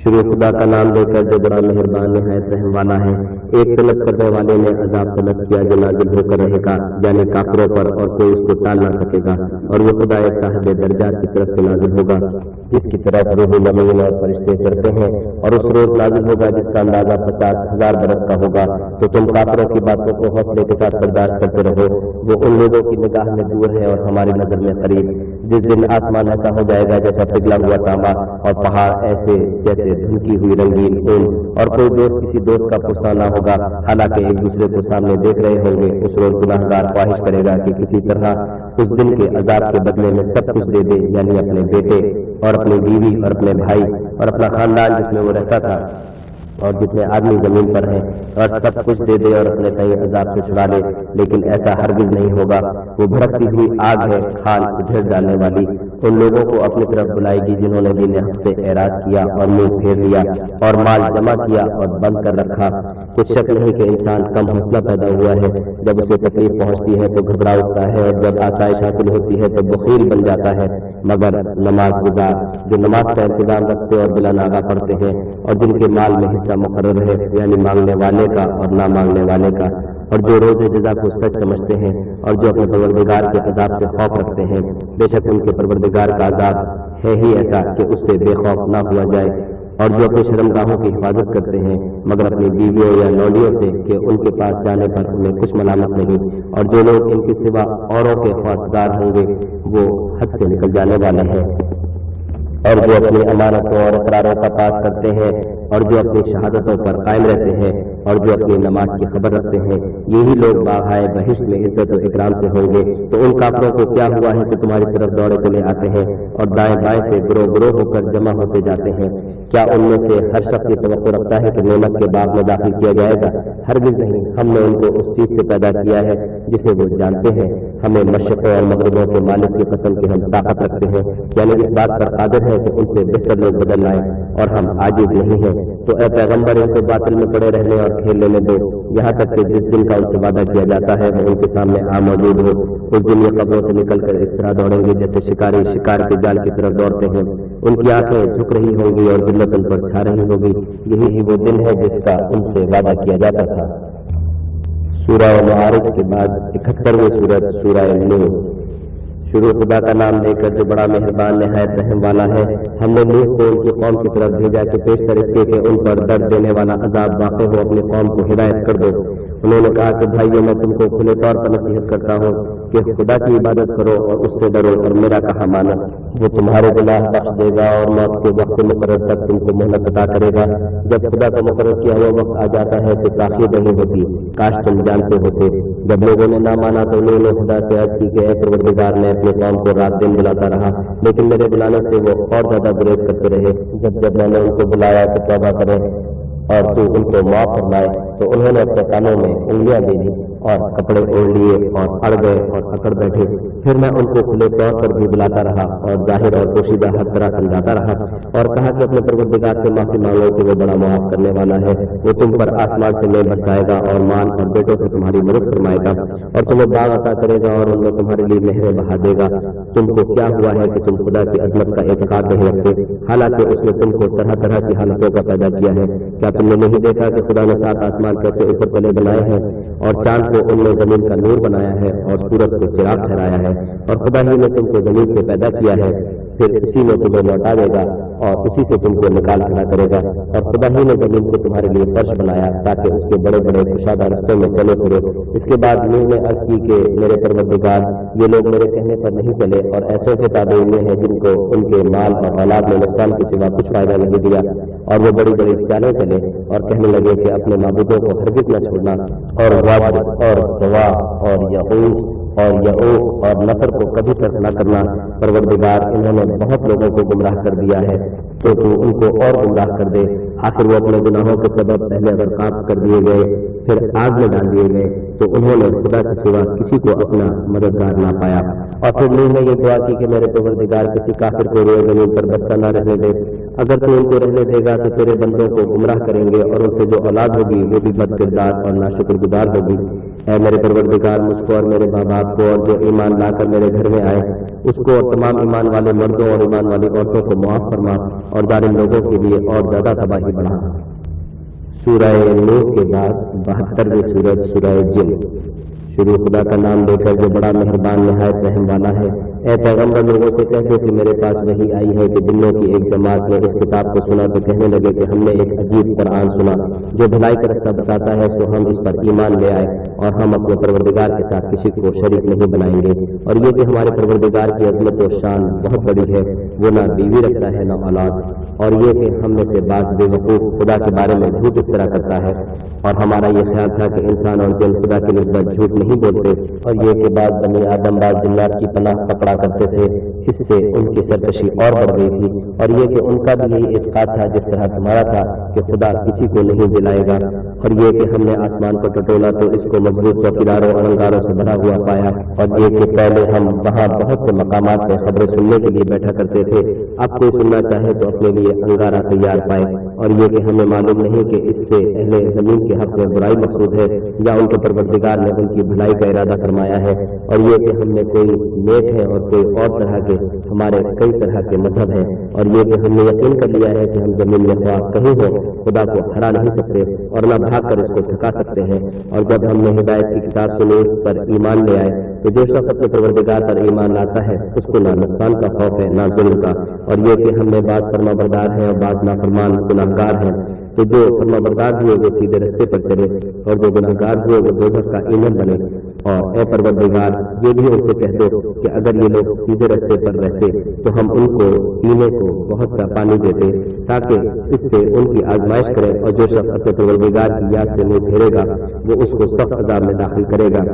شروع خدا کا نام لے کر جو بڑا مہربان نہایت رحم والا ہے۔ ایک طلب کرنے والے نے عذاب طلب کیا جو نازل ہو کر رہے گا، یعنی کافروں پر، اور کوئی اس کو ٹال نہ سکے گا، اور وہ خدا صاحب درجات کی طرف سے نازل ہوگا جس کی طرف روح الامین اور فرشتے چڑھتے ہیں، اور اس روز نازل ہوگا جس کا اندازہ 50,000 برس کا ہوگا۔ تو تم کافروں کی باتوں کو حوصلے کے ساتھ برداشت کرتے رہو، وہ ان لوگوں کی نگاہ میں دور ہے اور ہماری نظر میں قریب۔ جس دن آسمان ایسا ہو جائے گا جیسا پگھلا ہوا تانبا، اور پہاڑ ایسے جیسے دھنکی ہوئی رنگین اون، اور کوئی دوست کسی دوست کا پرسا نہ ہوگا، حالانکہ ایک دوسرے کو سامنے دیکھ رہے ہوں گے۔ اس روز گناہگار خواہش کرے گا کہ کسی طرح اس دن کے عذاب کے بدلے میں سب کچھ دے دے، یعنی اپنے بیٹے اور اپنی بیوی اور اپنے بھائی اور اپنا خاندان جس میں وہ رہتا تھا اور جتنے آدمی زمین پر ہیں، اور سب کچھ دے دے اور اپنے کئی عذاب سے چھڑا لے، لیکن ایسا ہرگز نہیں ہوگا۔ وہ بھڑکتی ہوئی آگ ہے، کھال ادھر ڈالنے والی، ان لوگوں کو اپنی طرف بلائے گی جنہوں نے دین حق سے اعراض کیا اور منہ پھیر لیا اور مال جمع کیا اور بند کر رکھا۔ کچھ شک نہیں کہ انسان کم حوصلہ پیدا ہوا ہے، جب اسے تکلیف پہنچتی ہے تو گھبرا اٹھتا ہے، اور جب آسائش حاصل ہوتی ہے تو بخیل بن جاتا ہے۔ مگر نماز گزار جو نماز کا انتظام رکھتے اور بلا ناغہ پڑھتے ہیں، اور جن کے مال میں حصہ مقرر ہے، یعنی مانگنے والے کا اور نہ مانگنے والے کا، اور جو روز جزا کو سچ سمجھتے ہیں، اور جو اپنے پروردگار کے عذاب سے خوف رکھتے ہیں، بے شک ان کے پروردگار کا عذاب ہے ہی ایسا کہ اس سے بے خوف نہ ہوا جائے۔ اور جو اپنی شرمگاہوں کی حفاظت کرتے ہیں مگر اپنی بیویوں یا لونڈیوں سے کہ ان کے پاس جانے پر انہیں کچھ ملامت نہیں، اور جو لوگ ان کے سوا اوروں کے خواستگار ہوں گے وہ حد سے نکل جانے والے ہیں۔ اور جو اپنی امانتوں اور اقراروں کا پاس کرتے ہیں، اور جو اپنی شہادتوں پر قائم رہتے ہیں، اور جو اپنی نماز کی خبر رکھتے ہیں، یہی لوگ باغائے بہشت میں عزت و اکرام سے ہوں گے۔ تو ان کافروں کو کیا ہوا ہے کہ تمہاری طرف دوڑے چلے آتے ہیں، اور دائیں بائیں سے گروہ گروہ ہو کر جمع ہوتے جاتے ہیں؟ کیا ان میں سے ہر شخص یہ توقع رکھتا ہے کہ نعمت کے باغ میں داخل کیا جائے گا؟ ہرگز نہیں، ہم نے ان کو اس چیز سے پیدا کیا ہے جسے وہ جانتے ہیں۔ ہمیں مشرقوں اور مغربوں کے مالک کی قسم کی ہم طاقت رکھتے ہیں، یعنی اس بات پر قادر ہے کہ ان سے بہتر لوگ بدل لائیں، اور ہم عاجز نہیں ہیں۔ تو اے پیغمبر، ان کو باطل میں پڑے رہنے اور کھیل لینے دو، یہاں تک کہ جس دن کا ان سے وعدہ کیا جاتا ہے وہ ان کے سامنے موجود ہو۔ اس دن یہ قبروں سے نکل کر اس طرح دوڑیں گے جیسے شکاری شکار کے جال کی طرف دوڑتے ہیں۔ ان کی آنکھیں جھک رہی ہوں گی اور ذلت ان پر چھا رہی ہوگی۔ یہی ہی وہ دن ہے جس کا ان سے وعدہ کیا جاتا تھا۔ سورہ معارج کے بعد 71ویں سورت سورہ نوح۔ شروع خدا کا نام لے کر جو بڑا مہربان نہایت رحم والا ہے۔ ہم نے نوح کو ان کی قوم کی طرف بھیجا کہ پیشتر اس کے کہ ان پر درد دینے والا عذاب واقع ہو اپنی قوم کو ہدایت کر دو۔ انہوں نے کہا کہ بھائیو، میں تم کو کھلے طور پر نصیحت کرتا ہوں کہ خدا کی عبادت کرو اور اس سے ڈرو اور میرا کہا مانو۔ وہ تمہارے گناہ بخش دے گا اور موت کے وقت مقرر تک تم کو مہلت عطا کرے گا۔ جب خدا کا مقرر کیا ہوا وقت آ جاتا ہے تو تاخیر نہیں ہوتی، کاش تم جانتے ہوتے۔ جب لوگوں نے نہ مانا تو انہوں نے خدا سے عرض کی کہ اے پروردگار، نے اپنے قوم کو رات دن بلاتا رہا، لیکن میرے بلانے سے وہ اور زیادہ گریز کرتے رہے۔ جب میں نے ان کو بلایا کہ توبہ کریں اور تو ان کو معاف فرمائے، تو انہوں نے اپنے کانوں میں انگلیاں دے دی اور کپڑے اوڑھ لیے اور اڑ گئے اور اکڑ بیٹھے۔ پھر میں ان کو کھلے طور پر بھی بلاتا رہا اور ظاہر اور پوشیدہ ہر طرح سمجھاتا رہا، اور کہا کہ اپنے پروردگار سے معافی مانگو کہ وہ بڑا معاف کرنے والا ہے۔ وہ تم پر آسمان سے مے برسائے گا اور مال اور بیٹوں سے تمہاری مدد فرمائے گا، اور تمہیں باغ عطا کرے گا اور ان میں تمہارے لیے نہریں بہا دے گا۔ تم کو کیا ہوا ہے کہ تم خدا کی عظمت کا اعتقاد نہیں رکھتے، حالانکہ اس نے تم کو طرح طرح کی حالتوں کا پیدا کیا ہے؟ کیا تم نے نہیں دیکھا کہ خدا نے 7 آسمان کیسے اوپر تلے بنائے ہیں، اور چاند کو ان میں زمین کا نور بنایا ہے، اور سورج کو چراغ ٹھہرایا ہے؟ اور خدا ہی نے تم کو زمین سے پیدا کیا ہے، پھر اسی میں تمہیں لوٹا دے گا اور اسی سے تم کو نکال کھڑا کرے گا۔ اور خدا ہی نے زمین کو تمہارے لیے فرش بنایا تاکہ اس کے بڑے بڑے کشادہ رستوں میں چلے پھرو۔ اس کے بعد نوح نے عرض کی کہ میرے پروردگار، یہ لوگ میرے کہنے پر نہیں چلے اور ایسوں کے تابع ہوئے ہیں جن کو ان کے مال اور اولاد میں نقصان کے سوا کچھ فائدہ نہیں دیا، اور وہ بڑی بڑی چالیں چلے اور کہنے لگے کہ اپنے معبودوں کو ہرگز نہ چھوڑنا، اور واد اور سوا اور یعوث اور یعوق اور نصر کو کبھی ترک نہ کرنا۔ پروردگار، انہوں نے بہت لوگوں کو گمراہ کر دیا ہے، تو ان کو اور گمراہ کر دے۔ آخر وہ اپنے گناہوں کے سبب پہلے غرقاب کر دیے گئے، پھر آگ میں ڈال دیے گئے، تو انہوں نے خدا کے سوا کسی کو اپنا مددگار نہ پایا۔ اور پھر نوح نے یہ دعا کی کہ میرے پروردگار، کسی کافر کو روئے زمین پر بستہ نہ رہنے دے۔ اگر تو ان کو رہنے دے گا تو تیرے بندوں کو گمراہ کریں گے، اور ان سے جو اولاد ہوگی وہ بھی بد کردار اور ناشکر گزار ہوگی۔ اے میرے پروردگار، مجھ کو اور میرے ماں باپ کو اور جو ایمان لا کر میرے گھر میں آئے اس کو اور تمام ایمان والے مردوں اور ایمان والی عورتوں کو معاف فرما اور ظالم لوگوں کے لیے اور زیادہ تباہی بڑھا۔ سورہ نور کے بعد 72ویں سورت سورہ جن۔ شروع خدا کا نام لے کر جو بڑا مہربان نہایت رحم والا ہے۔ اے پیغمبر لوگوں سے کہہ دو کہ میرے پاس وحی آئی ہے کہ جنوں کی ایک جماعت نے اس کتاب کو سنا تو کہنے لگے کہ ہم نے ایک عجیب قرآن سنا جو بھلائی کا رستہ بتاتا ہے، سو ہم اس پر ایمان لے آئے اور ہم اپنے پروردگار کے ساتھ کسی کو شریک نہیں بنائیں گے۔ اور یہ کہ ہمارے پروردگار کی عظمت و شان بہت بڑی ہے، وہ نہ بیوی رکھتا ہے نہ اولاد۔ اور یہ کہ ہم میں سے بعض بے وقوف خدا کے بارے میں جھوٹ افترا کرتا ہے، اور ہمارا یہ خیال تھا کہ انسان اور جن خدا کی نسبت جھوٹ نہیں بولتے۔ اور یہ کہ بعض بنی آدم بعض جنات کی پناہ پکڑا کرتے تھے، اس سے ان کی سرکشی اور بڑھ گئی تھی۔ اور یہ کہ ان کا بھی یہی اعتقاد تھا جس طرح تمہارا تھا کہ خدا کسی کو نہیں جلائے گا۔ اور یہ کہ ہم نے آسمان کو ٹٹولا تو اس کو مضبوط چوکیداروں اور انگاروں سے بھرا ہوا پایا۔ اور یہ کہ پہلے ہم وہاں بہت سے مقامات میں خبریں سننے کے لیے بیٹھا کرتے تھے، اب کوئی سننا چاہے تو اپنے لیے انگارہ تیار پائے۔ اور یہ کہ ہمیں معلوم نہیں کہ اس سے اہل زمین کے حق میں برائی مقصود ہے یا ان کے پروردگار نے ان کی بھلائی کا ارادہ فرمایا ہے۔ اور یہ کہ ہم نے کوئی نیک ہے اور کوئی اور طرح کے ہمارے کئی طرح کے مذہب ہیں۔ اور یہ کہ ہم نے یقین کر لیا ہے کہ ہم زمین میں خواہ کہیں ہو خدا کو ہرا نہیں سکتے اور نہ بھاگ کر اس کو تھکا سکتے ہیں۔ اور جب ہم نے ہدایت کی کتاب سنی اس پر ایمان لے آئے تو جو شخص اپنے پروردگار پر ایمان لاتا ہے اس کو نہ نقصان کا خوف ہے نہ ظلم کا۔ اور یہ کہ ہم نے بعض فرما بردار ہیں اور بعض نافرمان گناہگار ہیں، تو جو فرما بردار ہوئے وہ سیدھے رستے پر چلے اور جو گناہگار ہوئے وہ دوزخ کا ایندھن بنے۔ اور اے پروردگار یہ بھی ان سے کہہ دو کہ اگر یہ لوگ سیدھے رستے پر رہتے تو ہم ان کو پینے کو بہت سا پانی دیتے تاکہ اس سے ان کی آزمائش کریں، اور جو شخص اپنے پروردگار کی یاد سے منہ پھیرے گا وہ اس کو سخت عذاب میں داخل کرے گا۔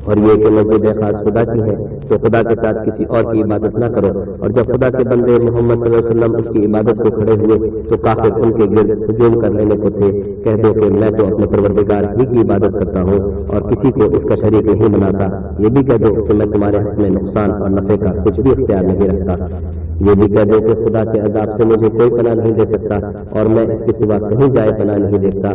اور یہ کہ مسجد خاص خدا کی ہے تو خدا کے ساتھ کسی اور کی عبادت نہ کرو۔ اور جب خدا کے بندے محمد صلی اللہ علیہ وسلم اس کی عبادت کو کھڑے ہوئے تو کافر ان کے گرد ہجوم کر لینے کو تھے۔ کہہ دو کہ میں تو اپنے پروردگار ہی کی عبادت کرتا ہوں اور کسی کو اس کا شریک نہیں بناتا۔ یہ بھی کہہ دو کہ میں تمہارے حق میں نقصان اور نفع کا کچھ بھی اختیار نہیں رکھتا۔ یہ بھی کہہ دو کہ خدا کے عذاب سے مجھے کوئی پناہ نہیں دے سکتا اور میں اس کے سوا کہیں جائے پناہ نہیں دیکھتا۔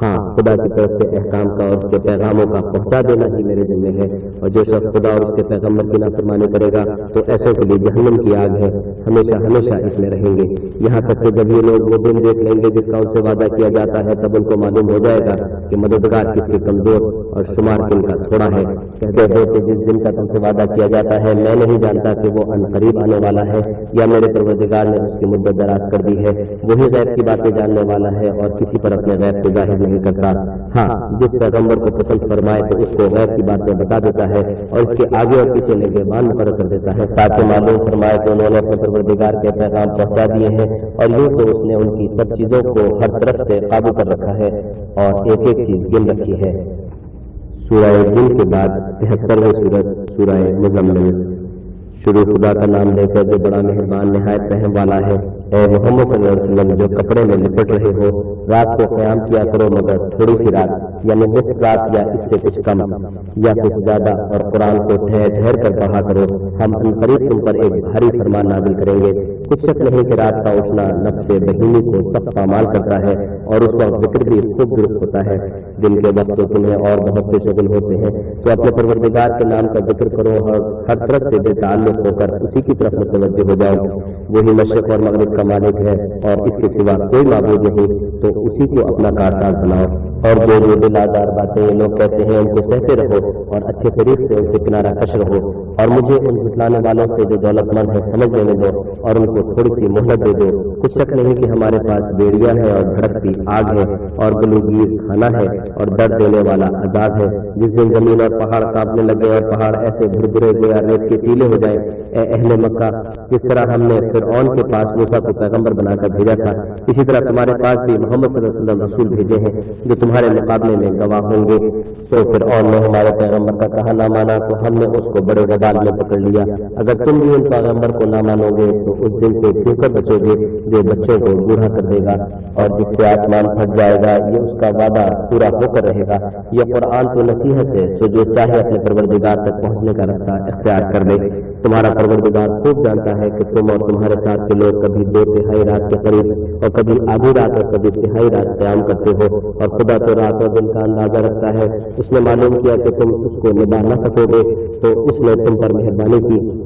ہاں، خدا کی طرف سے احکام کا اور اس کے پیغاموں کا پہنچا دینا ہی میرے ذمہ ہے۔ اور جو شخص خدا اور اس کے پیغمبر کی نافرمانی کرے گا تو ایسوں کے لیے جہنم کی آگ ہے، ہمیشہ ہمیشہ اس میں رہیں گے، یہاں تک کہ جب یہ لوگ وہ دن دیکھ لیں گے جس کا ان سے وعدہ کیا جاتا ہے، تب ان کو معلوم ہو جائے گا کہ مددگار کس کے کمزور اور شمار کن کا تھوڑا ہے۔ کہتے ہو کہ جس دن کا تم سے وعدہ کیا جاتا ہے میں نہیں جانتا کہ وہ ان قریب آنے والا ہے یا میرے پروردگار نے اس کی مدت دراز کر دی ہے۔ وہی غیب کی باتیں جاننے والا ہے اور کسی پر اپنے غیب کو ظاہر نہیں کرتا۔ ہاں، جس پیغمبر کو پسند فرمائے تو اس کو غیب کی باتیں بتا دیتا ہے اور اس کے آگے اور پیچھے نگہبان مقرر کر دیتا ہے تاکہ معلوم فرمائے کہ انہوں نے اپنے پروردگار کے پیغام پہنچا دیے ہیں۔ اور یوں تو اس نے ان کی سب چیزوں کو ہر طرف سے قابو کر رکھا ہے اور ایک ایک چیز گن رکھی ہے۔ سورہ جن کے بعد 73ویں سورت سورہ مزمل۔ شروع خدا کا نام لے کر جو بڑا مہربان نہایت رحم والا ہے۔ اے محمد صلی اللہ علیہ وسلم جو کپڑے میں لپٹ رہے ہو، رات کو قیام کیا کرو مگر تھوڑی سی رات، یعنی نصف رات یا اس سے کچھ کم یا کچھ زیادہ، اور قرآن کو ٹھہر ٹھہر کر پڑھا کرو۔ ہم عنقریب تم پر ایک بھاری فرمان نازل کریں گے۔ کچھ شک نہیں کہ رات کا اٹھنا نفس بہیمی کو سخت پامال کرتا ہے اور اس وقت ذکر بھی خوب درست ہوتا ہے۔ جن کے وقت تمہیں اور بہت سے شغل ہوتے ہیں تو اپنے پروردگار کے نام کا ذکر کرو اور ہر طرف سے بے تعلق ہو کر اسی کی طرف متوجہ ہو جاؤ۔ وہی مشرق اور مغرب کا مالک ہے اور اس کے سوا کوئی معبود نہیں، تو اسی کو اپنا کارساز بناؤ۔ اور جو دل آزار باتیں یہ لوگ کہتے ہیں ان کو سہتے رہو اور اچھے طریق سے ان سے کنارہ کش رہو، اور مجھے ان جھٹلانے والوں سے جو دولت مند ہے سمجھ لینے دو اور ان کو تھوڑی سی مہلت دے دو۔ کچھ شک نہیں کہ ہمارے پاس بیڑیاں ہیں اور بھڑکتی آگ ہے اور گلوگیر کھانا ہے اور درد دینے والا عذاب ہے، جس دن زمین اور پہاڑ کانپنے لگے اور پہاڑ ایسے بھربھرے گویا ریت کے ٹیلے ہو جائیں۔ اے اہل مکہ، جس طرح ہم نے فرعون کے پاس موسیٰ کو پیغمبر بنا کر بھیجا تھا، اسی طرح تمہارے پاس بھی محمد صلی اللہ علیہ وسلم رسول بھیجے ہیں جو تمہارے مقابلے میں گواہ ہوں گے۔ تو فرعون نے ہمارے پیغمبر کا کہا نہ مانا تو ہم نے اس کو بڑے وبال میں پکڑ لیا۔ اگر تم بھی ان پیغمبر کو نہ مانو گے تو اس دن سے کیوں کر بچو گے جو بچوں کو بوڑھا کر دے گا اور جس سے آسمان پھٹ جائے گا، یہ اس کا وعدہ پورا ہو کر رہے گا۔ یہ قرآن تو نصیحت ہے، سو جو چاہے اپنے پروردگار تک پہنچنے کا رستہ اختیار کر لے۔ تمہارا پروردگار خوب جانتا ہے کہ تم اور تمہارے ساتھ کے لوگ کبھی 2/3 رات کے قریب اور کبھی آدھی رات اور کبھی 1/3 رات قیام کرتے ہو، اور خدا تو رات اور دن کا اندازہ رکھتا ہے۔ اس نے معلوم کیا کہ تم اس کو نبھا نہ سکو گے تو اس نے تم پر مہربانی کی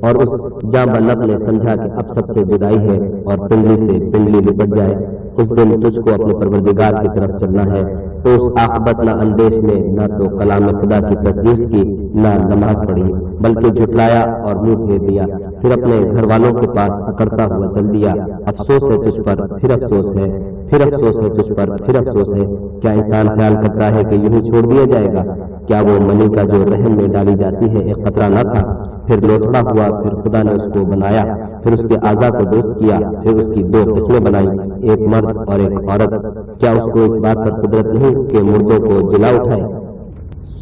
اور اس جاں بنب نے سمجھا کہ اب سب سے جدائی ہے اور پنڈلی سے پنڈلی لپٹ جائے، اس دن تجھ کو اپنے پروردگار کی طرف چلنا ہے، تو اس عاقبت نہ اندیش نے نہ تو کلام خدا کی تصدیق کی نہ نماز پڑھی، بلکہ جھٹلایا اور منہ پھیر دیا، پھر اپنے گھر والوں کے پاس اکڑتا ہوا چل دیا۔ افسوس ہے تجھ پر، پھر افسوس ہے، پھر افسوس ہے تجھ پر، پھر افسوس ہے۔ کیا انسان خیال کرتا ہے کہ یوں ہی چھوڑ دیا جائے گا؟ کیا وہ منی کا جو رحم میں ڈالی جاتی ہے ایک قطرہ نہ تھا، پھر لوتھڑا ہوا، پھر خدا نے اس کو بنایا، پھر اس کے اعضاء کو درست کیا، پھر اس کی دو قسمیں بنائی، ایک مرد اور ایک عورت۔ کیا اس کو اس بات پر قدرت نہیں کہ مردوں کو جلا اٹھائے؟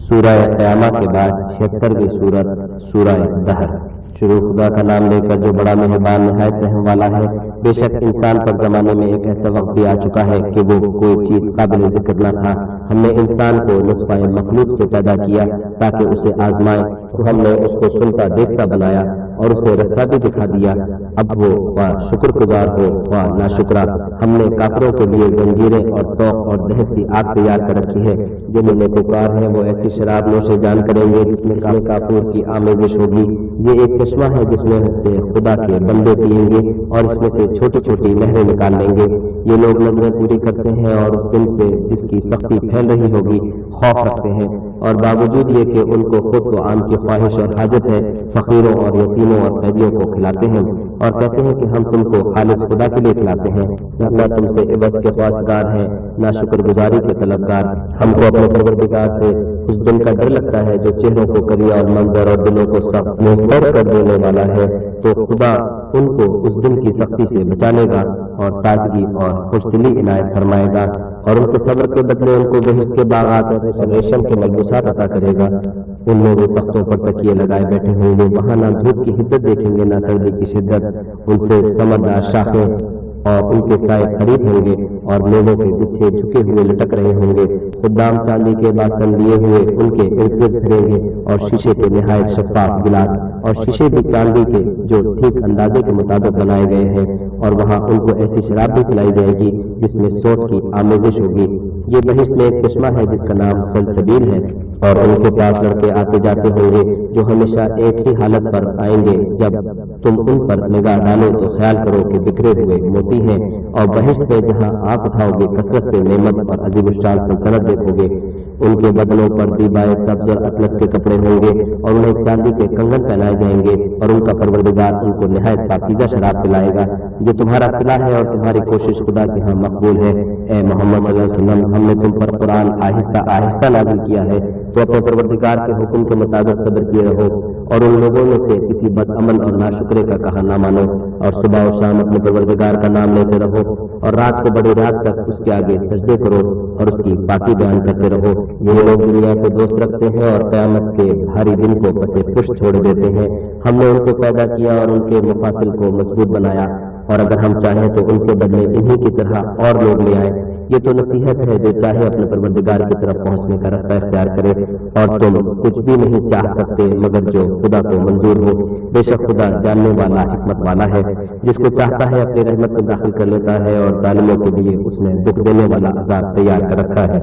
سورہ قیامہ کے بعد 76ویں سورت سورہ دہر۔ شروع خدا کا نام لے کر جو بڑا مہربان نہایت رحم والا ہے۔ بے شک انسان پر زمانے میں ایک ایسا وقت بھی آ چکا ہے کہ وہ کوئی چیز قابل ذکر نہ تھا۔ ہم نے انسان کو نطفہ مخلوق سے پیدا کیا تاکہ اسے آزمائے، تو ہم نے اس کو سنتا دیکھتا بنایا اور اسے رستہ بھی دکھا دیا۔ اب وہ خواہ شکر گزار ہو خواہ ناشکرا۔ ہم نے کافروں کے لیے زنجیریں اور توق اور دہتی آگ تیار کر رکھی ہے۔ جو نیکوکار ہیں وہ ایسی شراب نوش جان کریں گے جس میں کافور کی آمیزش ہوگی۔ یہ ایک چشمہ ہے جس میں سے خدا کے بندے پیئیں گے اور اس میں سے چھوٹی چھوٹی نہریں نکال لیں گے۔ یہ لوگ نظریں پوری کرتے ہیں اور اس دن سے جس کی سختی پھیل رہی ہوگی خوف رکھتے ہیں، اور باوجود یہ کہ ان کو خود تو عام کی خواہش اور حاجت ہے، فقیروں اور یتیموں اور قیدیوں کو کھلاتے ہیں اور کہتے ہیں کہ ہم تم کو خالص خدا کے لیے کھلاتے ہیں، نہ تم سے عوض کے خواستگار ہیں نہ شکر گزاری کے طلبگار۔ ہم کو اپنے پروردگار سے اس دن کا ڈر لگتا ہے جو چہروں کو کریا اور منظر اور دلوں کو سخت مضطرب کر دینے والا ہے، تو خدا ان کو اس دن کی سختی سے بچانے گا اور تازگی اور خوشدلی عنایت فرمائے گا، اور ان کے صبر کے بدلے ان کو بہشت کے باغات اور ریشم کے ملبوسات عطا کرے گا۔ ان لوگوں تختوں پر تکیے لگائے بیٹھے ہوں گے، وہاں نہ دھوپ کی حدت دیکھیں گے نہ سردی کی شدت، ان سے سمردار شاخیں اور ان کے سائے قریب ہوں گے، اور میووں کے گچھے جھکے ہوئے لٹک رہے ہوں گے۔ خدام چاندی کے باسن لیے ہوئے ان کے ارد گرد پھریں گے، اور شیشے کے نہایت شفاف گلاس اور شیشے بھی چاندی کے جو ٹھیک اندازے کے مطابق بنائے گئے ہیں، اور وہاں ان کو ایسی شراب بھی پلائی جائے گی جس میں سوٹ کی آمیزش ہوگی۔ یہ بہشت میں ایک چشمہ ہے جس کا نام سلسبیل ہے، اور ان کے پاس لڑکے آتے جاتے ہوں گے جو ہمیشہ ایک ہی حالت پر آئیں گے۔ جب تم ان پر نگاہ ڈالو تو خیال کرو کہ بکھرے ہوئے موتی ہیں، اور بہشت میں جہاں آنکھ اٹھاؤ گے کثرت سے نعمت اور عظیم الشان سلطنت دیکھو گے۔ ان کے بدنوں پر دیبائے سبز اور اطلس کے کپڑے ہوں گے، اور انہیں چاندی کے کنگن پہنائے جائیں گے، اور ان کا پروردگار ان کو نہایت پاکیزہ شراب پلائے گا جو تمہارا صلہ ہے اور تمہاری کوشش خدا کے ہاں مقبول ہے۔ اے محمد صلی اللہ علیہ وسلم، ہم نے تم پر قرآن آہستہ آہستہ نازل کیا ہے، تو اپنے پروردگار کے حکم کے مطابق صبر کیے رہو، اور ان لوگوں میں سے کسی بد عمل اور ناشکرے کا کہا نہ مانو، اور صبح و شام اپنے پروردگار کا نام لیتے رہو، اور رات کو بڑی رات تک اس کے آگے سجدے کرو اور اس کی پاکی بیان کرتے رہو۔ یہ لوگ دنیا کو دوست رکھتے ہیں اور قیامت کے بھاری دن کو پس پشت چھوڑ دیتے ہیں۔ ہم نے ان کو پیدا کیا اور ان کے مفاصل کو مضبوط بنایا، اور اگر ہم چاہیں تو ان کے بدلے انہی کی طرح اور لوگ لے آئیں۔ یہ تو نصیحت ہے، جو چاہے اپنے پروردگار کی طرف پہنچنے کا رستہ اختیار کرے، اور تم کچھ بھی نہیں چاہ سکتے مگر جو خدا کو منظور ہو۔ بے شک خدا جاننے والا حکمت والا ہے، جس کو چاہتا ہے اپنی رحمت میں داخل کر لیتا ہے، اور ظالموں کے لیے اس نے دکھ دینے والا عذاب تیار کر رکھا ہے۔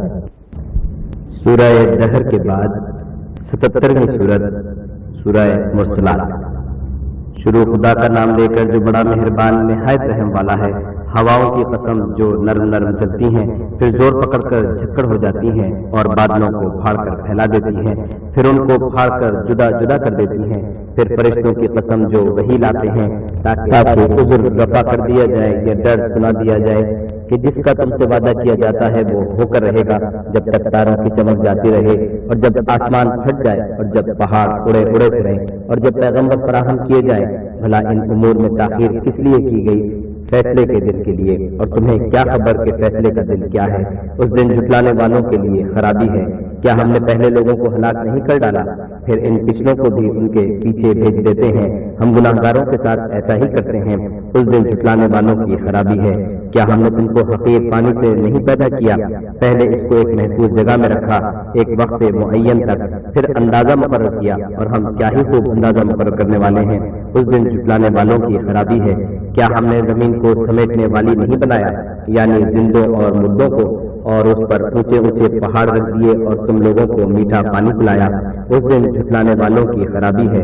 سورہ دہر کے بعد 77ویں سورت سورہ مرسلات۔ شروع خدا کا نام لے کر جو بڑا مہربان نہایت رحم والا ہے۔ ہواؤں کی قسم جو نرم نرم چلتی ہیں، پھر زور پکڑ کر جھکڑ ہو جاتی ہیں، اور بادلوں کو پھاڑ کر پھیلا دیتی ہیں، پھر ان کو پھاڑ کر جدا جدا کر دیتی ہیں۔ پھر فرشتوں کی قسم جو وحی لاتے ہیں تاکہ عذر رفع کر دیا جائے یا ڈر سنا دیا جائے کہ جس کا تم سے وعدہ کیا جاتا ہے وہ ہو کر رہے گا، جب تک تاروں کی چمک جاتی رہے، اور جب آسمان پھٹ جائے، اور جب پہاڑ اڑے اڑے پھریں، اور جب پیغمبر فراہم کیے جائیں۔ بھلا ان امور میں تاخیر کس لیے کی گئی؟ فیصلے کے دن کے لیے، اور تمہیں کیا خبر کہ فیصلے کا دن کیا ہے؟ اس دن جھٹلانے والوں کے لیے خرابی ہے۔ کیا ہم نے پہلے لوگوں کو ہلاک نہیں کر ڈالا؟ پھر ان پچھلوں کو بھی ان کے پیچھے بھیج دیتے ہیں۔ ہم گناہگاروں کے ساتھ ایسا ہی کرتے ہیں۔ اس دن جھٹلانے والوں کی خرابی ہے۔ کیا ہم نے تم کو حقیر پانی سے نہیں پیدا کیا؟ پہلے اس کو ایک محفوظ جگہ میں رکھا، ایک وقت معین تک، پھر اندازہ مقرر کیا، اور ہم کیا ہی خوب اندازہ مقرر کرنے والے ہیں۔ اس دن جھٹلانے والوں کی خرابی ہے۔ کیا ہم نے زمین کو سمیٹنے والی نہیں بنایا، یعنی زندوں اور مردوں کو، اور اس پر اونچے اونچے پہاڑ رکھ دیے اور تم لوگوں کو میٹھا پانی پلایا؟ اس دن جھٹلانے والوں کی خرابی ہے۔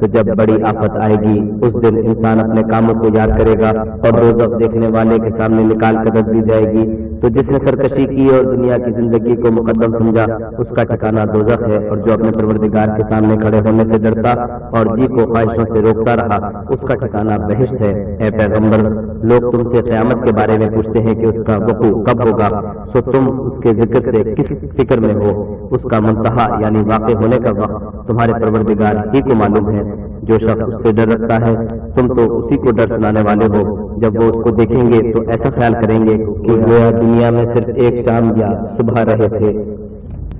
تو جب بڑی آفت آئے گی اس دن انسان اپنے کاموں کو یاد کرے گا اور دوزخ دیکھنے والے کے سامنے نکال کر رکھ دی جائے گی۔ تو جس نے سرکشی کی اور دنیا کی زندگی کو مقدم سمجھا اس کا ٹھکانہ دوزخ ہے، اور جو اپنے پروردگار کے سامنے کھڑے ہونے سے ڈرتا اور جی کو خواہشوں سے روکتا رہا اس کا ٹھکانہ بہشت ہے۔ اے پیغمبر، لوگ تم سے قیامت کے بارے میں پوچھتے ہیں کہ اس کا وقوع کب ہوگا، سو تم اس کے ذکر سے کس فکر میں ہو؟ اس کا منتہا یعنی واقع ہونے کا وقت تمہارے پروردگار ہی کو معلوم ہے۔ جو شخص اس سے ڈر رکھتا ہے تم تو اسی کو ڈر سنانے والے ہو۔ جب وہ اس کو دیکھیں گے تو ایسا خیال کریں گے کہ گویا دنیا میں صرف ایک شام یا صبح رہے تھے۔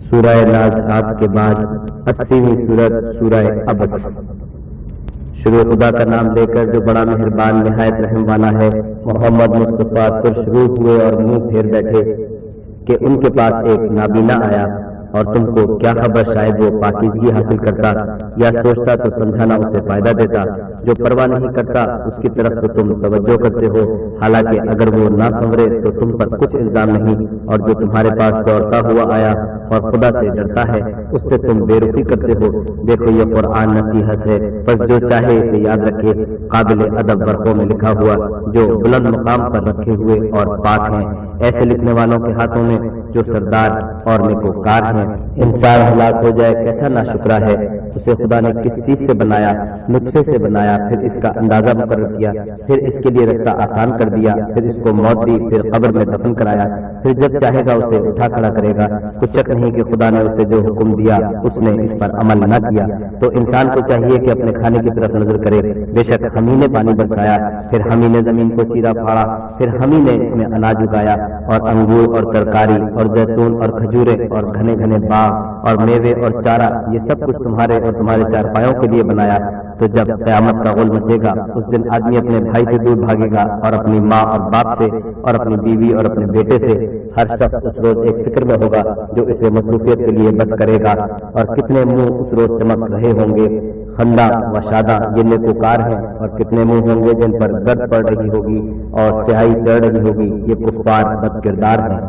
سورہ نازعات کے بعد 80ویں سورت سورہ عبس۔ شروع خدا کا نام لے کر جو بڑا مہربان نہایت رحم والا ہے۔ محمد مصطفیٰ ترش روح ہوئے اور منہ پھیر بیٹھے کہ ان کے پاس ایک نابینا آیا، اور تم کو کیا خبر شاید وہ پاکیزگی حاصل کرتا یا سوچتا تو سمجھانا اسے فائدہ دیتا۔ جو پرواہ نہیں کرتا اس کی طرف تو تم توجہ کرتے ہو، حالانکہ اگر وہ نہ سنورے تو تم پر کچھ الزام نہیں، اور جو تمہارے پاس دوڑتا ہوا آیا اور خدا سے ڈرتا ہے اس سے تم بے رخی کرتے ہو۔ دیکھو یہ قرآن نصیحت ہے، بس جو چاہے اسے یاد رکھے، قابل ادب ورقوں میں لکھا ہوا جو بلند مقام پر رکھے ہوئے اور پاک ہیں، ایسے لکھنے والوں کے ہاتھوں میں جو سردار اور نیکوکار ہیں۔ انسان ہلاک ہو جائے کیسا ناشکرا ہے، اسے خدا نے کس چیز سے بنایا؟ نطفے سے بنایا، پھر اس کا اندازہ مقرر کیا، پھر اس کے لیے رستہ آسان کر دیا، پھر اس کو موت دی، پھر قبر میں دفن کرایا، پھر جب چاہے گا اسے اٹھا کھڑا کرے گا۔ کچھ شک نہیں کہ خدا نے اسے جو حکم دیا اس نے اس پر عمل نہ کیا۔ تو انسان کو چاہیے کہ اپنے کھانے کی طرف نظر کرے۔ بے شک ہم ہی نے پانی برسایا، پھر ہم ہی نے زمین کو چیرا پھاڑا، پھر ہم ہی نے اس میں اناج اگایا اور انگور اور ترکاری اور زیتون اور کھجورے اور گھنے گھنے باغ اور میوے اور چارہ، یہ سب کچھ تمہارے اور تمہارے چارپایوں کے لیے بنایا۔ تو جب قیامت کا غل مچے گا اس دن آدمی اپنے بھائی سے دور بھاگے گا، اور اپنی ماں اور باپ سے، اور اپنی بیوی اور اپنے بیٹے سے۔ ہر شخص اس روز ایک فکر میں ہوگا جو اسے مصروفیت کے لیے بس کرے گا، اور کتنے منہ اس روز چمک رہے ہوں گے۔ خندہ و شادہ یہ نیکوکار ہیں، اور کتنے منہ ہوں گے جن پر گرد پڑ رہی ہوگی اور سیاہی چڑھ رہی ہوگی، یہ کفار بد کردار ہیں۔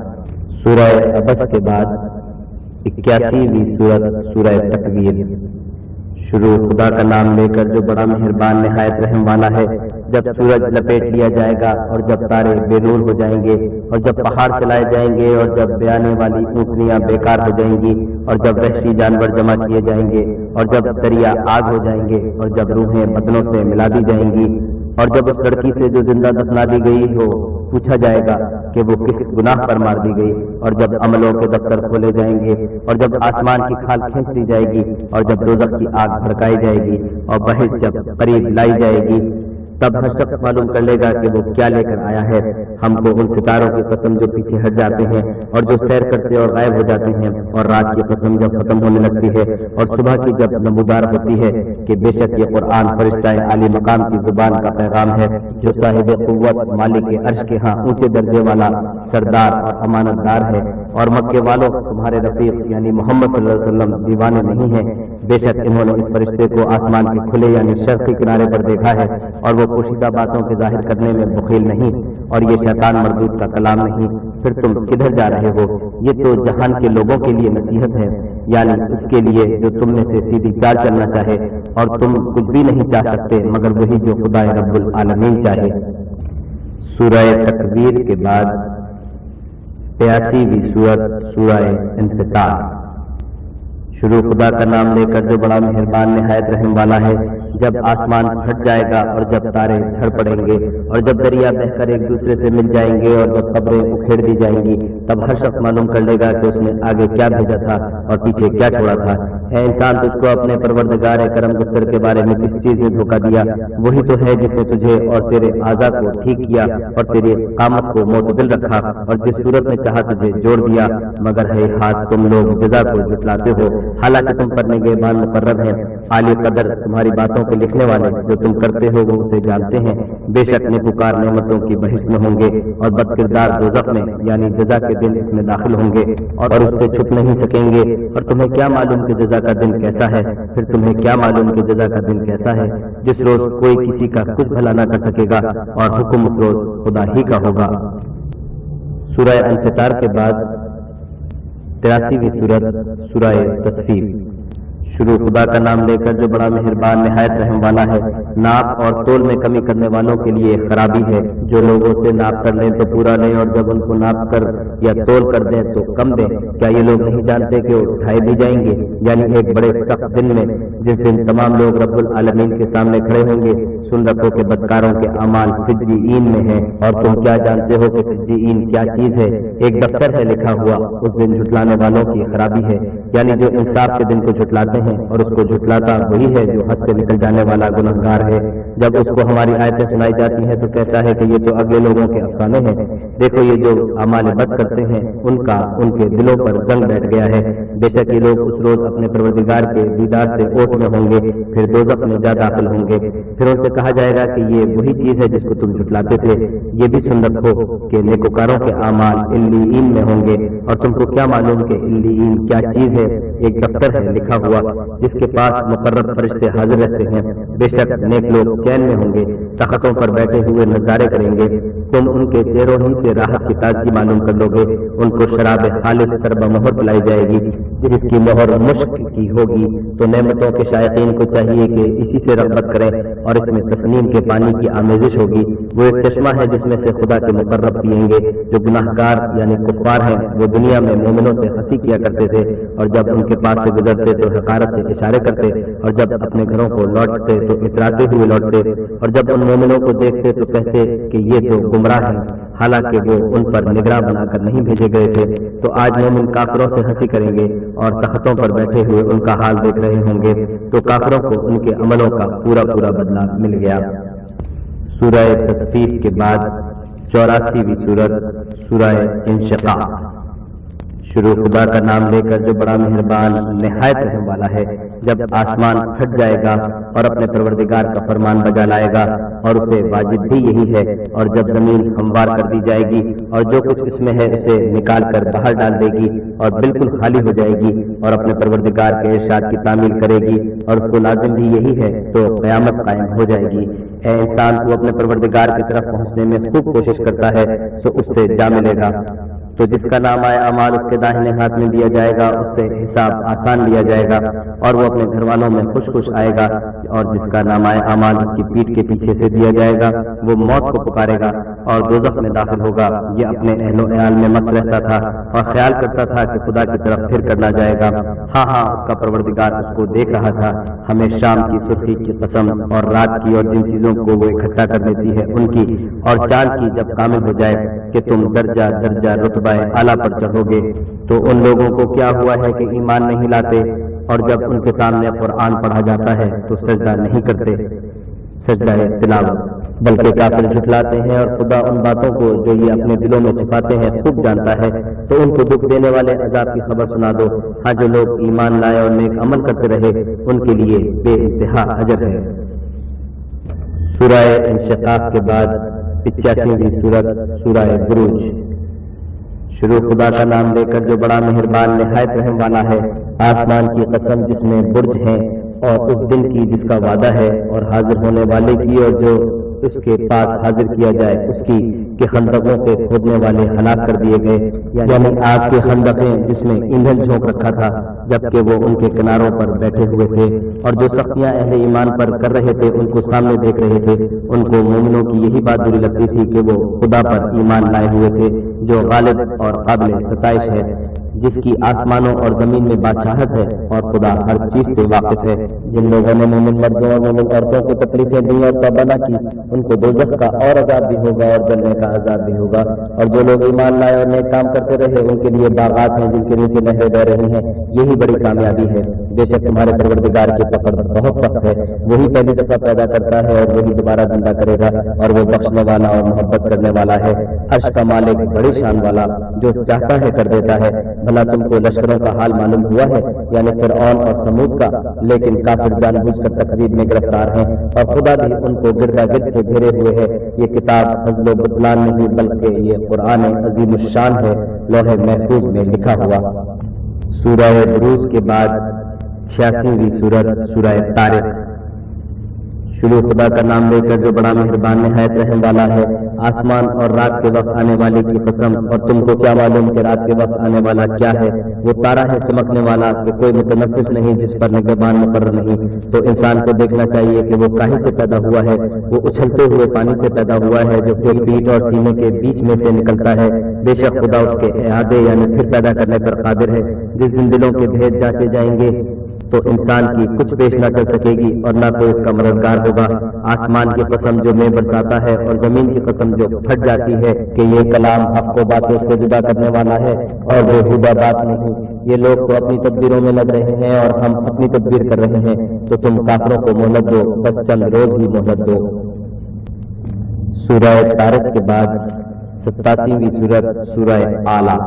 سورہ عبس کے بعد 81ویں سورت سورہ تکویر۔ شروع خدا کا نام لے کر جو بڑا مہربان نہایت رحم والا ہے۔ جب سورج لپیٹ لیا جائے گا اور جب تارے بے نور ہو جائیں گے، اور جب پہاڑ چلائے جائیں گے، اور جب بیانے والی اونٹنیاں بیکار ہو جائیں گی، اور جب وحشی جانور جمع کیے جائیں گے، اور جب دریا آگ ہو جائیں گے، اور جب روحیں بدنوں سے ملا دی جائیں گی، اور جب اس لڑکی سے جو زندہ دفنا دی گئی ہو پوچھا جائے گا کہ وہ کس گناہ پر مار دی گئی، اور جب عملوں کے دفتر کھولے جائیں گے، اور جب آسمان کی کھال کھینچ لی جائے گی، اور جب دوزخ کی آگ بھڑکائی جائے گی، اور بحث جب قریب لائی جائے گی، تب ہر شخص معلوم کر لے گا کہ وہ کیا لے کر آیا ہے۔ ہم کو ان ستاروں کی قسم جو پیچھے ہٹ جاتے ہیں اور جو سیر کرتے اور غائب ہو جاتے ہیں، اور رات کی قسم جب ختم ہونے لگتی ہے اور صبح کی جب نمودار ہوتی ہے، کہ بے شک یہ قرآن فرشتہ عالی مقام کی زبان کا پیغام ہے، جو صاحب قوت مالک عرش کے ہاں اونچے درجے والا سردار اور امانت دار ہے۔ اور مکے والوں تمہارے رفیق یعنی محمد صلی اللہ علیہ وسلم دیوانے نہیں ہیں، بے شک انہوں نے اس فرشتے کو آسمان کے کھلے یعنی شرقی کنارے پر دیکھا ہے، اور وہ پوشیدہ باتوں کے ظاہر کرنے میں بخیل نہیں، اور یہ شیطان مردود کا کلام نہیں۔ پھر تم کدھر جا رہے ہو؟ یہ تو جہان کے لوگوں کے لیے نصیحت ہے، یعنی اس کے لیے جو تم میں سے سیدھی چال چلنا چاہے، اور تم کچھ بھی نہیں چاہ سکتے مگر وہی جو خدا رب العالمین چاہے۔ سورہ تکویر کے بعد 82ویں سورت سورہ انفطار۔ شروع خدا کا نام لے کر جو بڑا مہربان نہایت رحم والا ہے۔ جب آسمان پھٹ جائے گا اور جب تارے جھڑ پڑیں گے، اور جب دریا بہ کر ایک دوسرے سے مل جائیں گے، اور جب قبریں اکھیڑ دی جائیں گی، تب ہر شخص معلوم کر لے گا کہ اس نے آگے کیا بھیجا تھا اور پیچھے کیا چھوڑا تھا۔ اے انسان، تجھ کو اپنے پروردگار کرم گستر کے بارے میں کس چیز نے دھوکہ دیا؟ وہی تو ہے جس نے تجھے اور تیرے اعضاء کو ٹھیک کیا اور تیری قامت کو معتدل رکھا، اور جس صورت میں چاہا تجھے جوڑ دیا، مگر ہے ہاتھ تم لوگ جزا کو جھٹلاتے ہو، حالانکہ تم پر نگہبان مقرر ہیں، عالی قدر تمہاری باتوں کے لکھنے والے، جو تم کرتے ہو وہ اسے جانتے ہیں۔ بے شک نیکوکار نعمتوں کی بہشت میں ہوں گے، اور بد کردار دوزخ میں یعنی جزا کے دن اس میں داخل ہوں گے، اور اس سے چھپ نہیں سکیں گے۔ اور تمہیں کیا معلوم کہ جزا کا دن کیسا ہے؟ پھر تمہیں کیا معلوم کہ جزا کا دن کیسا ہے؟ جس روز کوئی کسی کا کچھ بھلا نہ کر سکے گا، اور حکم اس روز خدا ہی کا ہوگا۔ سورہ انفطار کے بعد 83ویں سورت سورہ تطفیف۔ شروع خدا کا نام لے کر جو بڑا مہربان نہایت رحم والا ہے۔ ناپ اور تول میں کمی کرنے والوں کے لیے خرابی ہے، جو لوگوں سے ناپ کر لیں تو پورا لیں اور جب ان کو ناپ کر یا تول کر دیں تو کم دیں۔ کیا یہ لوگ نہیں جانتے کہ اٹھائے بھی جائیں گے؟ یعنی ایک بڑے سخت دن میں، جس دن تمام لوگ رب العالمین کے سامنے کھڑے ہوں گے۔ سن رکھو کہ بدکاروں کے اعمال سجیین میں ہیں، اور تم کیا جانتے ہو کہ سجیین کیا چیز ہے؟ ایک دفتر ہے لکھا ہوا، اس دن جھٹلانے والوں کی خرابی ہے، یعنی جو انصاف کے دن کو جھٹلاتے ہیں، اور اس کو جھٹلاتا وہی ہے جو حد سے نکل جانے والا گنہگار ہے۔ جب اس کو ہماری آیتیں سنائی جاتی ہیں تو کہتا ہے کہ یہ تو اگلے لوگوں کے افسانے ہیں۔ دیکھو یہ جو اعمال بد کرتے ہیں ان کا ان کے دلوں پر زنگ بیٹھ گیا ہے۔ بے شک یہ لوگ اس روز اپنے پروردگار کے دیدار سے اوٹ میں ہوں گے، پھر دوزخ میں جا داخل ہوں گے۔ پھر ان سے کہا جائے گا کہ یہ وہی چیز ہے جس کو تم جھٹلاتے تھے۔ یہ بھی سن رکھو کہ نیکوکاروں کے اعمال علیین میں ہوں گے، اور تم کو کیا معلوم کہ علیین کیا چیز ہے؟ ایک دفتر ہے لکھا ہوا جس کے پاس مقرر فرشتے حاضر رہتے ہیں۔ بے شک نیک لوگ چین میں ہوں گے، تختوں پر بیٹھے ہوئے نظارے کریں گے۔ تم ان کے چہروں ہی سے راحت کی تازگی معلوم کر لو گے۔ ان کو شراب خالص سربہ مہر پلائی جائے گی، جس کی مہر مشک کی ہوگی۔ تو نعمتوں کے شائقین کو چاہیے کہ اسی سے رغبت کریں، اور اس میں تسنیم کے پانی کی آمیزش ہوگی۔ وہ ایک چشمہ ہے جس میں سے خدا کے مقرب پئیں گے۔ جو گناہ گار یعنی کفار ہیں وہ دنیا میں مومنوں سے ہنسی کیا کرتے تھے، اور جب ان کے پاس سے گزرتے تو حقارت سے اشارے کرتے، اور جب اپنے گھروں کو لوٹتے تو اتراتے ہوئے لوٹتے، اور جب ان مومنوں کو دیکھتے تو کہتے کہ یہ تو گمراہ ہیں، حالانکہ وہ ان پر نگراں بنا کر نہیں بھیجے گئے تھے۔ تو آج مومن کافروں سے ہنسی کریں گے، اور تختوں پر بیٹھے ہوئے ان کا حال دیکھ رہے ہوں گے۔ تو کافروں کو ان کے عملوں کا پورا پورا بدلہ مل گیا۔ سورہ تطفیف کے بعد 84ویں سورت سورہ انشقاق۔ شروع خدا کا نام لے کر جو بڑا مہربان نہایت رحم والا ہے۔ جب آسمان پھٹ جائے گا اور اپنے پروردگار کا فرمان بجا لائے گا، اور اسے واجب بھی یہی ہے، اور جب زمین ہموار کر دی جائے گی اور جو کچھ اس میں ہے اسے نکال کر باہر ڈال دے گی اور بالکل خالی ہو جائے گی، اور اپنے پروردگار کے ارشاد کی تعمیل کرے گی، اور اس کو لازم بھی یہی ہے، تو قیامت قائم ہو جائے گی۔ اے انسان، تو اپنے پروردگار کی طرف پہنچنے میں خوب کوشش کرتا ہے، سو اس سے جا ملے گا۔ تو جس کا نام آئے اعمال اس کے داہنے ہاتھ میں دیا جائے گا، اس سے حساب آسان لیا جائے گا، اور وہ اپنے گھر والوں میں خوش خوش آئے گا۔ اور جس کا نام آئے اعمال اس کی پیٹھ کے پیچھے سے دیا جائے گا، وہ موت کو پکارے گا اور دوزخ میں داخل ہوگا۔ یہ اپنے اہل و عیال میں مست رہتا تھا اور خیال کرتا تھا کہ خدا کی طرف پھر کرنا جائے گا۔ ہاں ہاں، اس کا پروردگار اس کو دیکھ رہا تھا۔ ہمیں شام کی سرخی کی قسم، اور رات کی، اور جن چیزوں کو وہ اکٹھا کر لیتی ہے ان کی، اور چاند کی جب کامل ہو جائے کہ تم درجہ درجہ رتبہ اعلیٰ پر چڑھو گے۔ تو ان لوگوں کو کیا ہوا ہے کہ ایمان نہیں لاتے، اور جب ان کے سامنے قرآن پڑھا جاتا ہے تو سجدہ نہیں کرتے، سجدہ تلاوت، بلکہ کافر جھٹلاتے ہیں۔ اور خدا ان باتوں کو جو یہ اپنے دلوں میں چھپاتے ہیں خوب جانتا ہے۔ تو ان کو دکھ دینے والے عذاب کی خبر سنا دو۔ ہاں، جو لوگ ایمان لائے اور نیک عمل کرتے رہے ان کے لیے بے انتہا اجر ہے۔ سورہ انشقاق کے بعد 85ویں سورت سورہ بروج۔ شروع خدا کا نام لے کر جو بڑا مہربان نہایت رحم والا ہے۔ آسمان کی قسم جس میں برج ہیں، اور اس دن کی جس کا وعدہ ہے، اور حاضر ہونے والے کی، اور جو اس کے پاس حاضر کیا جائے اس کی، کہ خندقوں کے کھودنے والے ہلاک کر دیے گئے، یعنی آگ کے خندقیں جس میں ایندھن جھونک رکھا تھا جبکہ وہ ان کے کناروں پر بیٹھے ہوئے تھے، اور جو سختیاں اہل ایمان پر کر رہے تھے ان کو سامنے دیکھ رہے تھے۔ ان کو مومنوں کی یہی بات بری لگتی تھی کہ وہ خدا پر ایمان لائے ہوئے تھے، جو غالب اور قابل ستائش ہے، جس کی آسمانوں اور زمین میں بادشاہت ہے، اور خدا ہر چیز سے واقف ہے۔ جن لوگوں نے مومن مردوں اور مومن عورتوں کو تکلیفیں دی اور توبہ نہ کی، ان کو دوزخ کا اور عذاب بھی ہوگا اور جلنے کا عذاب بھی ہوگا۔ اور جو لوگ ایمان لائے اور نیک کام کرتے رہے ان کے لیے باغات ہیں جن کے نیچے نہریں بہ رہی ہیں، یہی بڑی کامیابی ہے۔ بے شک تمہارے پروردگار کی پکڑ بہت سخت ہے، وہی پہلی دفعہ پیدا کرتا ہے اور وہی دوبارہ زندہ کرے گا، اور وہ بخشنے والا اور محبت کرنے والا ہے۔ عرش کا مالک بڑی شان والا، جو چاہتا ہے کر دیتا ہے۔ بھلا تم کو لشکروں کا حال معلوم ہوا ہے، یعنی فرعون اور سمود کا، لیکن کافر جان بوجھ کر تکذیب میں گرفتار ہیں، اور خدا بھی ان کو گردا گرد سے گھیرے ہوئے ہے۔ یہ کتاب ہزل و بطلان نہیں بلکہ یہ قرآن عظیم الشان ہے، لوح محفوظ میں لکھا ہوا۔ سورہ بروج کے بعد 86ویں سورت سورہ طارق۔ شروع خدا کا نام لے کر جو بڑا مہربان نہایت رحم والا ہے۔ آسمان اور رات کے وقت آنے والے کی قسم، اور تم کو کیا معلوم کہ رات کے وقت آنے والا کیا ہے؟ وہ تارا ہے چمکنے والا کہ کوئی متنفس نہیں، جس پر نگہبان مقرر نہیں۔ تو انسان کو دیکھنا چاہیے کہ وہ کاہے سے پیدا ہوا ہے؟ وہ اچھلتے ہوئے پانی سے پیدا ہوا ہے جو پھر پیٹھ اور سینے کے بیچ میں سے نکلتا ہے۔ بے شک خدا اس کے اعادے یعنی پھر پیدا کرنے پر قادر ہے۔ جس دن دلوں کے بھید جانچے جائیں گے تو انسان کی کچھ پیش نہ چل سکے گی اور نہ کوئی اس کا مددگار ہوگا۔ آسمان کی قسم جو میں برساتا ہے، اور زمین کی قسم جو پھٹ جاتی ہے، کہ یہ کلام حق کو باطل سے جدا کرنے والا ہے اور بےہودہ بات نہیں۔ یہ لوگ تو اپنی تدبیروں میں لگ رہے ہیں اور ہم اپنی تدبیر کر رہے ہیں، تو تم کافروں کو مہلت دو، بس چند روز بھی مہلت دو۔ سورہ طارق کے بعد 87ویں سورت سورہ اعلیٰ۔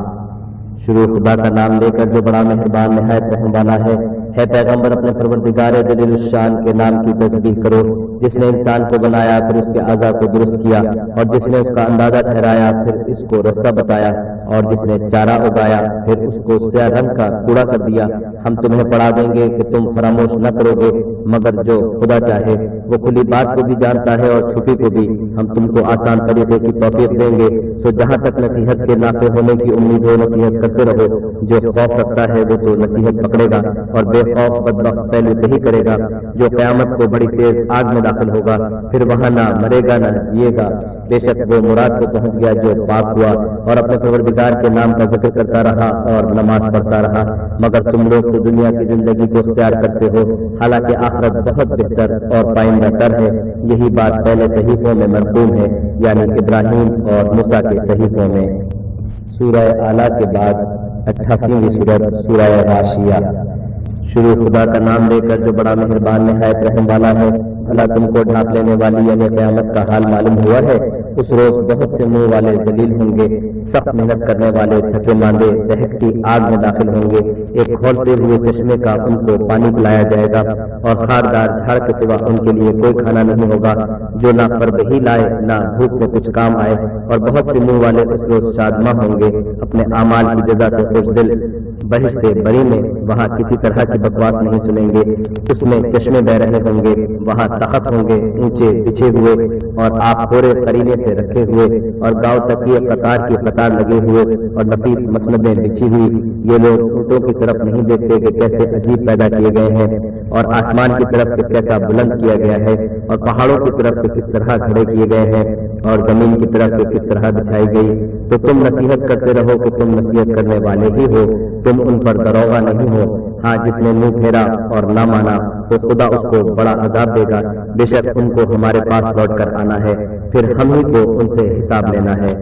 شروع خدا کا نام لے کر جو بڑا مہربان نہایت رحم والا ہے۔ ہے پیغمبر اپنے پروردگار جلیل الشان کے نام کی تسبیح کرو، جس نے انسان کو بنایا پھر اس کے اعضاء کو درست کیا، اور جس نے اس کا اندازہ ٹھہرایا پھر اس کو رستہ بتایا، اور جس نے چارہ اگایا پھر اس کو سیاہ رنگ کا کوڑا کر دیا۔ ہم تمہیں پڑھا دیں گے کہ تم فراموش نہ کرو گے، مگر جو خدا چاہے۔ وہ کھلی بات کو بھی جانتا ہے اور چھپی کو بھی۔ ہم تم کو آسان طریقے کی توفیق دیں گے، سو جہاں تک نصیحت کے نافع ہونے کی امید ہو نصیحت کرتے رہو۔ جو خوف رکھتا ہے وہ تو نصیحت پکڑے گا، اور بے خوف بدبخت پہلو ہی کرے گا۔ جو قیامت کو بڑی تیز آگ میں داخل ہوگا، پھر وہاں نہ مرے گا نہ جیے گا۔ بے شک وہ مراد کو پہنچ گیا جو پاک ہوا اور اپنے پروردگار کے نام کا ذکر کرتا رہا اور نماز پڑھتا رہا۔ مگر تم لوگ تو دنیا کی زندگی کو اختیار کرتے ہو، حالانکہ آخرت بہت بہتر اور پائندہ تر ہے۔ یہی بات پہلے صحیفوں میں مرقوم ہے، یعنی ابراہیم اور موسیٰ کے صحیفوں میں۔ سورہ اعلیٰ کے بعد 88ویں سورت سورہ غاشیہ۔ شروع خدا کا نام لے کر جو بڑا مہربان نہایت رحم والا ہے۔ بھلا تم کو ڈھانپ لینے والی یعنی قیامت کا حال معلوم ہوا ہے؟ اس روز بہت سے منہ والے ذلیل ہوں گے، سخت محنت کرنے والے تھکے ماندے دہکتی آگ میں داخل ہوں گے۔ ایک کھولتے ہوئے چشمے کا ان کو پانی پلایا جائے گا، اور خاردار جھاڑ کے سوا ان کے لیے کوئی کھانا نہیں ہوگا، جو نہ فرد ہی لائے نہ بھوک میں کچھ کام آئے۔ اور بہت سے منہ والے اس روز شادماں ہوں گے، اپنے اعمال کی جزا سے خوش دل۔ بہشت بری میں وہاں کسی طرح کی بکواس نہیں سنیں گے، اس میں چشمے بہ رہے ہوں گے، وہاں تخت ہوں گے اونچے بچھے ہوئے اور آپ خورے قرینے سے رکھے ہوئے، اور گاؤں تک یہ قطار کی قطار لگے ہوئے اور نفیس مسندیں بچھی ہوئی۔ یہ لوگ اونٹوں کی طرف نہیں دیکھتے کہ کیسے عجیب پیدا کیے گئے ہیں، اور آسمان کی طرف کہ کیسا بلند کیا گیا ہے، اور پہاڑوں کی طرف کہ کس طرح کھڑے کیے گئے ہیں، اور زمین کی طرف کہ کس طرح بچھائی گئی۔ تو تم نصیحت کرتے رہو کہ تم نصیحت کرنے والے ہی ہو، تم ان پر دروغہ نہیں ہو۔ ہاں جس نے منہ پھیرا اور نہ مانا تو خدا اس کو بڑا عذاب دے گا۔ بے شک ان کو ہمارے پاس لوٹ کر آنا ہے، پھر ہم ہی کو ان سے حساب لینا ہے۔